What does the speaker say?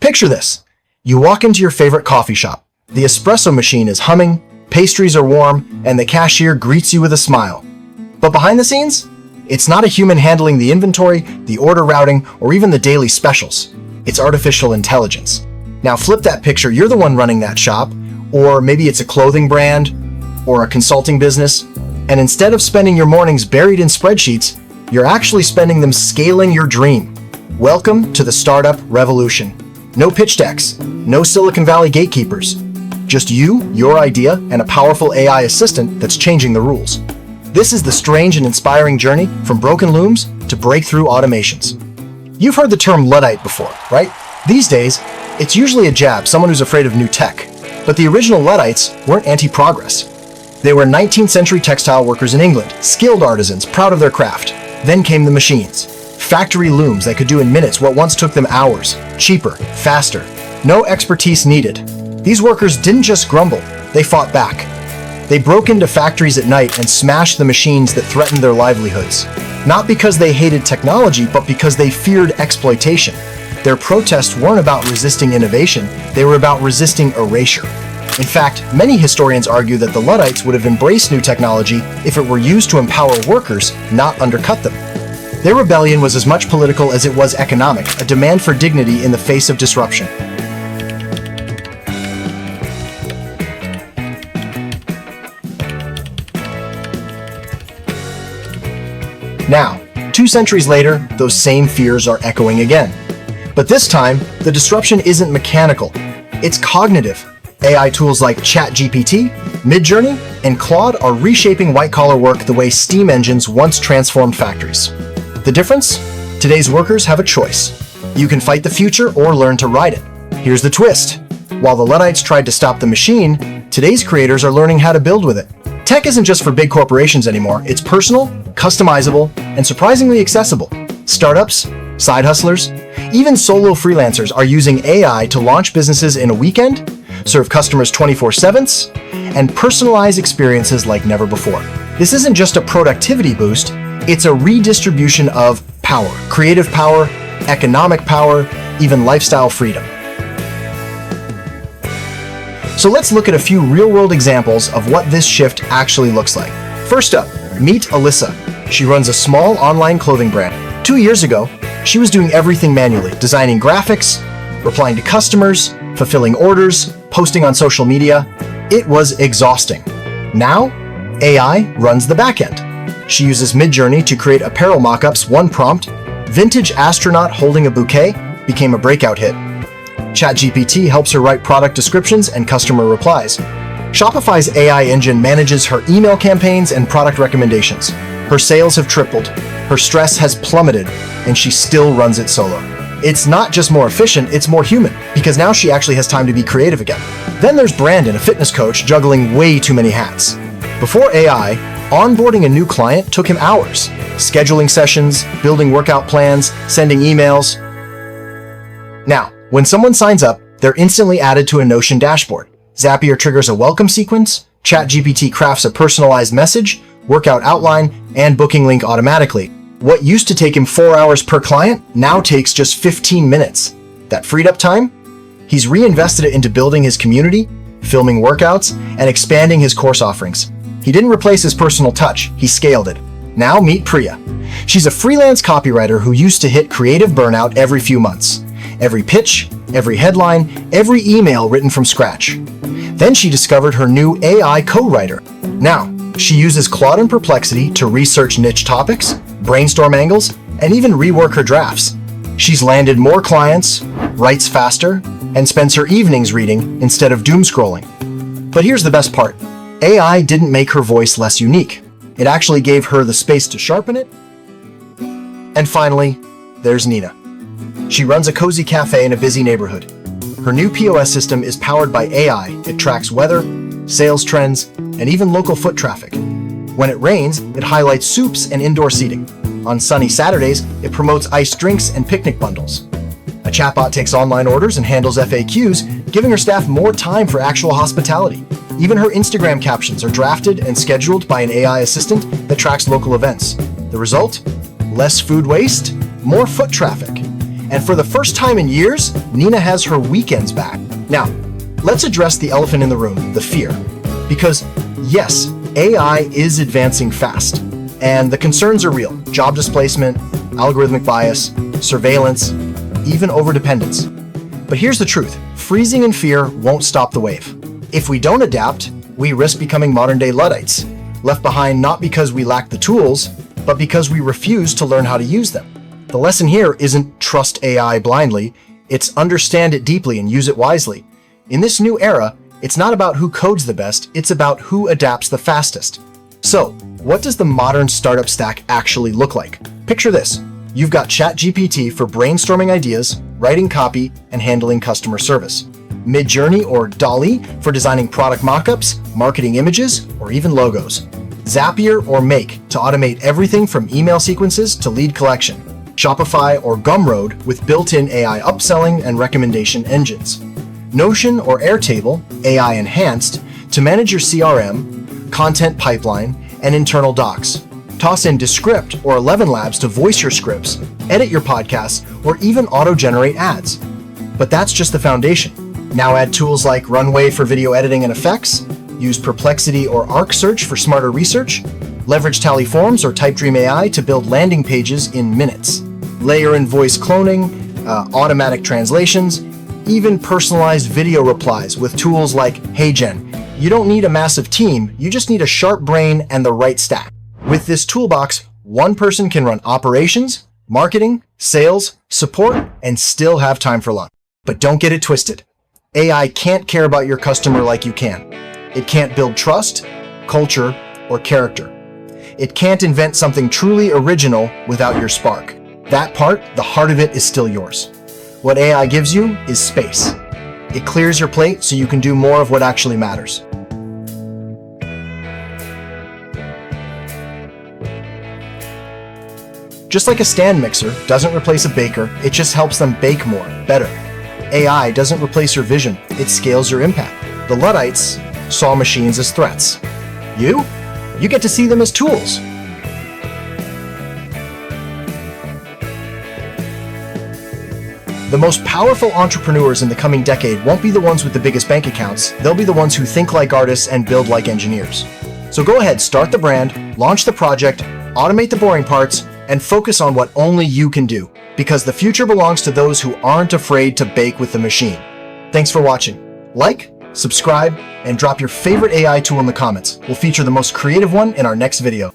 Picture this. You walk into your favorite coffee shop. The espresso machine is humming, pastries are warm, and the cashier greets you with a smile. But behind the scenes, it's not a human handling the inventory, the order routing, or even the daily specials. It's artificial intelligence. Now flip that picture, you're the one running that shop, or maybe it's a clothing brand, or a consulting business, and instead of spending your mornings buried in spreadsheets, you're actually spending them scaling your dream. Welcome to the startup revolution. No pitch decks, no Silicon Valley gatekeepers. Just you, your idea, and a powerful AI assistant that's changing the rules. This is the strange and inspiring journey from broken looms to breakthrough automations. You've heard the term Luddite before, right? These days, it's usually a jab, someone who's afraid of new tech. But the original Luddites weren't anti-progress. They were 19th century textile workers in England, skilled artisans, proud of their craft. Then came the machines. Factory looms that could do in minutes what once took them hours, cheaper, faster. No expertise needed. These workers didn't just grumble, they fought back. They broke into factories at night and smashed the machines that threatened their livelihoods. Not because they hated technology, but because they feared exploitation. Their protests weren't about resisting innovation, they were about resisting erasure. In fact, many historians argue that the Luddites would have embraced new technology if it were used to empower workers, not undercut them. Their rebellion was as much political as it was economic, a demand for dignity in the face of disruption. Now, 2 centuries later, those same fears are echoing again. But this time, the disruption isn't mechanical, it's cognitive. AI tools like ChatGPT, Midjourney, and Claude are reshaping white-collar work the way steam engines once transformed factories. The difference? Today's workers have a choice. You can fight the future or learn to ride it. Here's the twist. While the Luddites tried to stop the machine, today's creators are learning how to build with it. Tech isn't just for big corporations anymore. It's personal, customizable, and surprisingly accessible. Startups, side hustlers, even solo freelancers are using AI to launch businesses in a weekend, serve customers 24/7, and personalize experiences like never before. This isn't just a productivity boost, it's a redistribution of power, creative power, economic power, even lifestyle freedom. So let's look at a few real-world examples of what this shift actually looks like. First up, meet Alyssa. She runs a small online clothing brand. 2 years ago, she was doing everything manually, designing graphics, replying to customers, fulfilling orders, posting on social media. It was exhausting. Now, AI runs the backend. She uses Midjourney to create apparel mock-ups. One prompt, vintage astronaut holding a bouquet, became a breakout hit. ChatGPT helps her write product descriptions and customer replies. Shopify's AI engine manages her email campaigns and product recommendations. Her sales have tripled, her stress has plummeted, and she still runs it solo. It's not just more efficient, it's more human, because now she actually has time to be creative again. Then there's Brandon, a fitness coach juggling way too many hats. Before AI, onboarding a new client took him hours. Scheduling sessions, building workout plans, sending emails. Now, when someone signs up, they're instantly added to a Notion dashboard. Zapier triggers a welcome sequence, ChatGPT crafts a personalized message, workout outline, and booking link automatically. What used to take him 4 hours per client now takes just 15 minutes. That freed up time? He's reinvested it into building his community, filming workouts, and expanding his course offerings. He didn't replace his personal touch, he scaled it. Now meet Priya. She's a freelance copywriter who used to hit creative burnout every few months. Every pitch, every headline, every email written from scratch. Then she discovered her new AI co-writer. Now, she uses Claude and Perplexity to research niche topics, brainstorm angles, and even rework her drafts. She's landed more clients, writes faster, and spends her evenings reading instead of doom scrolling. But here's the best part. AI didn't make her voice less unique. It actually gave her the space to sharpen it. And finally, there's Nina. She runs a cozy cafe in a busy neighborhood. Her new POS system is powered by AI. It tracks weather, sales trends, and even local foot traffic. When it rains, it highlights soups and indoor seating. On sunny Saturdays, it promotes iced drinks and picnic bundles. A chatbot takes online orders and handles FAQs, giving her staff more time for actual hospitality. Even her Instagram captions are drafted and scheduled by an AI assistant that tracks local events. The result? Less food waste, more foot traffic. And for the first time in years, Nina has her weekends back. Now, let's address the elephant in the room, the fear. Because yes, AI is advancing fast, and the concerns are real. Job displacement, algorithmic bias, surveillance, even overdependence. But here's the truth. Freezing in fear won't stop the wave. If we don't adapt, we risk becoming modern-day Luddites, left behind not because we lack the tools, but because we refuse to learn how to use them. The lesson here isn't trust AI blindly, it's understand it deeply and use it wisely. In this new era, it's not about who codes the best, it's about who adapts the fastest. So, what does the modern startup stack actually look like? Picture this. You've got ChatGPT for brainstorming ideas, writing copy, and handling customer service. Midjourney or DALL-E for designing product mockups, marketing images, or even logos. Zapier or Make to automate everything from email sequences to lead collection. Shopify or Gumroad with built-in AI upselling and recommendation engines. Notion or Airtable, AI enhanced, to manage your CRM, content pipeline, and internal docs. Toss in Descript or 11 Labs to voice your scripts, edit your podcasts, or even auto-generate ads. But that's just the foundation. Now add tools like Runway for video editing and effects, use Perplexity or Arc Search for smarter research, leverage Tally Forms or TypeDream AI to build landing pages in minutes, layer in voice cloning, automatic translations, even personalized video replies with tools like HeyGen. You don't need a massive team, you just need a sharp brain and the right stack. With this toolbox, one person can run operations, marketing, sales, support, and still have time for lunch. But don't get it twisted. AI can't care about your customer like you can. It can't build trust, culture, or character. It can't invent something truly original without your spark. That part, the heart of it, is still yours. What AI gives you is space. It clears your plate so you can do more of what actually matters. Just like a stand mixer doesn't replace a baker, it just helps them bake more, better. AI doesn't replace your vision, it scales your impact. The Luddites saw machines as threats. You get to see them as tools. The most powerful entrepreneurs in the coming decade won't be the ones with the biggest bank accounts, they'll be the ones who think like artists and build like engineers. So go ahead, start the brand, launch the project, automate the boring parts, and focus on what only you can do, because the future belongs to those who aren't afraid to bake with the machine. Thanks for watching. Like, subscribe, and drop your favorite AI tool in the comments. We'll feature the most creative one in our next video.